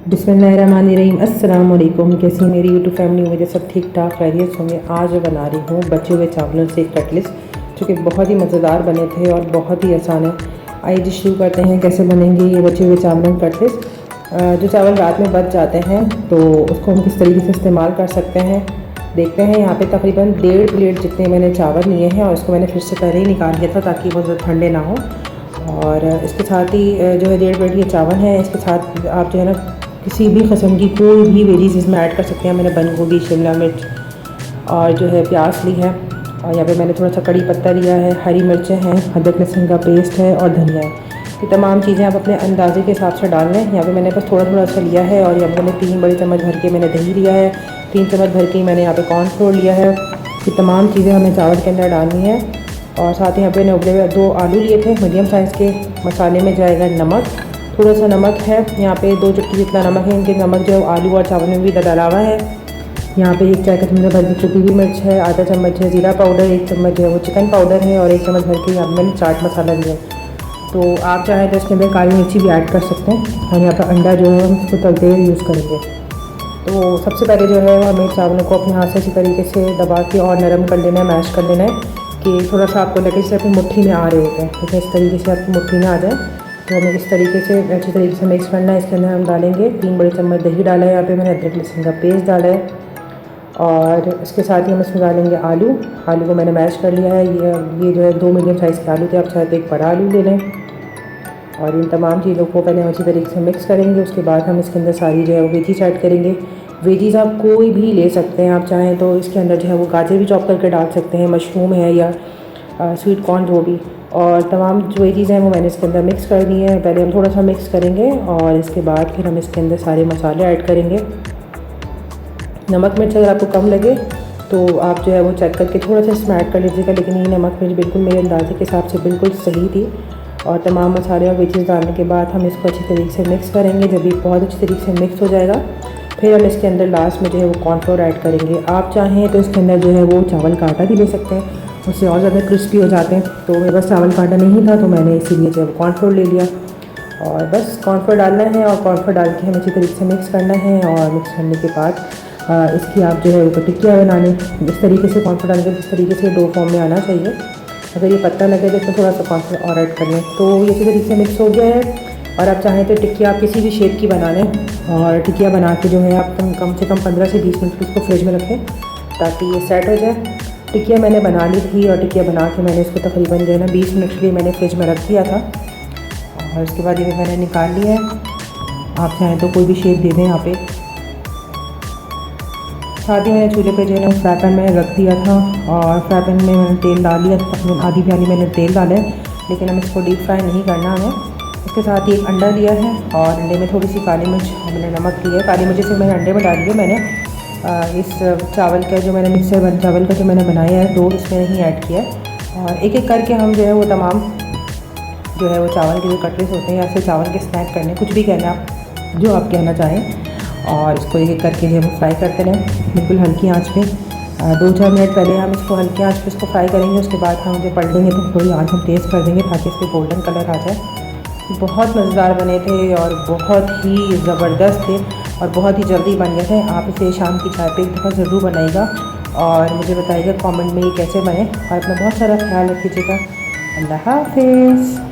बिस्मिल्लाहिर्रहमानिर्रहीम। अस्सलाम वालेकुम। कैसी मेरी यूट्यूब फैमिली, मुझे सब ठीक ठाक खैरियत होंगे। आज मैं बना रही हूँ बचे हुए चावलों से कटलेट्स, जो कि बहुत ही मज़ेदार बने थे और बहुत ही आसान है। आइए जी शुरू करते हैं कैसे बनेंगे ये बचे हुए चावलों के कटलेट्स। जो चावल रात में बच जाते हैं तो उसको हम किस तरीके से इस्तेमाल कर सकते हैं देखते हैं। यहाँ पे तकरीबन 1.5 प्लेट जितने मैंने चावल लिए हैं और इसको मैंने फिर से पहले ही निकाल लिया था ताकि वो ठंडे ना हो। और इसके साथ ही जो है 1.5 प्लेट ये चावल है, इसके साथ आप जो है ना किसी भी किस्म की कोई भी वेजीज इसमें ऐड कर सकते हैं। मैंने बंद गोभी, शिमला मिर्च और जो है प्याज ली है, और यहाँ पे मैंने थोड़ा सा कड़ी पत्ता लिया है, हरी मिर्चें हैं, अदरक लहसुन का पेस्ट है और धनिया है। ये तमाम चीज़ें आप अपने अंदाजे के हिसाब से डाल लें। यहाँ पे मैंने बस थोड़ा थोड़ा सा लिया है। और यहाँ पे मैंने 3 बड़े चम्मच भर के मैंने दही लिया है, 3 चम्मच भर के मैंने यहाँ पे कॉर्नफ्लोर लिया है। ये तमाम चीज़ें हमें चावल के अंदर डालनी है। और साथ ही यहाँ पे मैंने उबले हुए 2 आलू लिए थे मीडियम साइज़ के। मसाले में जाएगा नमक, थोड़ा सा नमक है यहाँ पे 2 चुटकी जितना नमक है। इनके नमक जो है आलू और चावल में भी डाला हुआ है। यहाँ पे 1 चाय का चम्मच भर की चुकी हुई मिर्च है, आधा चम्मच है ज़ीरा पाउडर, 1 चम्मच जो है वो चिकन पाउडर है और 1 चम्मच भर के यहाँ मैंने चाट मसाला लिया है। तो आप चाहें तो इसके अंदर काली मिर्ची भी ऐड कर सकते हैं। और यहाँ पर अंडा जो है हम इसको तलते हुए यूज़ करेंगे। तो सबसे पहले जो है हमें चावलों को अपने हाथ से इसी तरीके से दबा के और नरम कर लेना है, मैश कर लेना है कि थोड़ा सा आपको लगे जैसे अपनी मुट्ठी में आ रहे होते हैं। लेकिन इस तरीके से आपकी मुट्ठी में आ जाए तो हमें इस तरीके से अच्छी तरीके से मिक्स करना है। इसके अंदर हम डालेंगे 3 बड़े चम्मच दही डाला है, यहाँ पे मैंने अदरक लहसुन का पेस्ट डाला है। और इसके साथ ही हम इसमें डालेंगे आलू को मैंने मैश कर लिया है। ये जो है 2 मीडियम साइज़ के आलू थे, आप चाहे तो 1 बड़ा आलू ले लें। और इन तमाम चीज़ों को पहले अच्छी तरीके से मिक्स करेंगे। उसके बाद हम इसके अंदर सारी जो है वो वेजीज ऐड करेंगे। वेजीज आप कोई भी ले सकते हैं, आप चाहें तो इसके अंदर जो है वो गाजर भी चॉप करके डाल सकते हैं, मशरूम है या स्वीट कॉर्न जो भी। और तमाम जो वेजीज़ हैं वो मैंने इसके अंदर मिक्स कर दी है। पहले हम थोड़ा सा मिक्स करेंगे और इसके बाद फिर हम इसके अंदर सारे मसाले ऐड करेंगे। नमक मिर्च अगर आपको कम लगे तो आप जो है वो चेक करके थोड़ा सा इसमें ऐड कर लीजिएगा, लेकिन ये नमक मिर्च बिल्कुल मेरे अंदाजे के हिसाब से बिल्कुल सही थी। और तमाम मसाले और वेजीज़ डालने के बाद हम इसको अच्छी तरीके से मिक्स करेंगे। जब ये बहुत अच्छी तरीके से मिक्स हो जाएगा फिर हम इसके अंदर लास्ट में जो है वो कॉर्नफ्लोर ऐड करेंगे। आप चाहें तो इसके अंदर जो है वो चावल का आटा भी ले सकते हैं, उससे और ज़्यादा क्रिस्पी हो जाते हैं। तो मेरे पास चावल का आटा नहीं था तो मैंने इसीलिए जो है कॉर्नफ्लोर ले लिया। और बस कॉर्नफ्लोर डालना है और कॉर्नफ्लोर डाल के हमें अच्छी तरीके से मिक्स करना है। और मिक्स करने के बाद इसकी आप जो है वो टिक्कियाँ बनाने इस तरीके से कॉर्नफ्लोर डाल के जिस तरीके से डो फॉर्म में आना चाहिए। अगर ये पत्ता लगे तो इसमें थोड़ा सा कॉर्नफ्लोर और ऐड कर लें। तो ये इसी तरीके से मिक्स हो गया है। और आप चाहें तो टिक्कियाँ आप किसी भी शेप की बना लें। और टिक्कियाँ बना के जो है आप कम से कम 15 से 20 मिनट इसको फ्रिज में रखें ताकि ये सेट हो जाए। टिक्कियाँ मैंने बना ली थी और टिक्कियाँ बना के मैंने इसको तकरीबन जो है ना 20 मिनट के लिए मैंने फ्रिज में रख दिया था। और उसके बाद ये मैंने निकाल लिया है। आप चाहें तो कोई भी शेप दे दें यहाँ पे। साथ ही मैंने चूल्हे पे जो है ना फ्राई पैन में रख दिया था और फ्राई पैन में मैंने तेल डाल लिया, तकरीबन आधी प्याली मैंने तेल डाला है। लेकिन हम इसको डीप फ्राई नहीं करना हमें। इसके साथ ही 1 अंडा लिया है और अंडे में थोड़ी सी काली मिर्च और मैंने नमक लिया है। काली मिर्च से मैंने अंडे में डाल दिया। मैंने इस चावल का जो मैंने मिक्सर चावल का जो मैंने बनाया है तो इसमें नहीं ऐड किया है। और एक एक करके हम जो है वो तमाम जो है वो चावल के जो कटलेट्स होते हैं या फिर चावल के स्नैक करने, कुछ भी कहना आप जो आप कहना चाहें, और इसको एक एक करके जो है वो फ्राई करते रहें बिल्कुल हल्की आंच पे। 2-4 मिनट पहले हम इसको हल्की आंच पे इसको फ्राई करेंगे। उसके बाद हम जो पलटेंगे तो थोड़ी आंच हम तेज़ कर देंगे ताकि इसके गोल्डन कलर आ जाए। बहुत मज़ेदार बने थे और बहुत ही ज़बरदस्त थे और बहुत ही जल्दी बन गए थे। आप इसे शाम की चाय पे एक दफ़ा ज़रूर बनाइएगा और मुझे बताइएगा कमेंट में ये कैसे बने। और अपना बहुत सारा ख्याल रखिएगा। अल्लाह हाफ़िज़।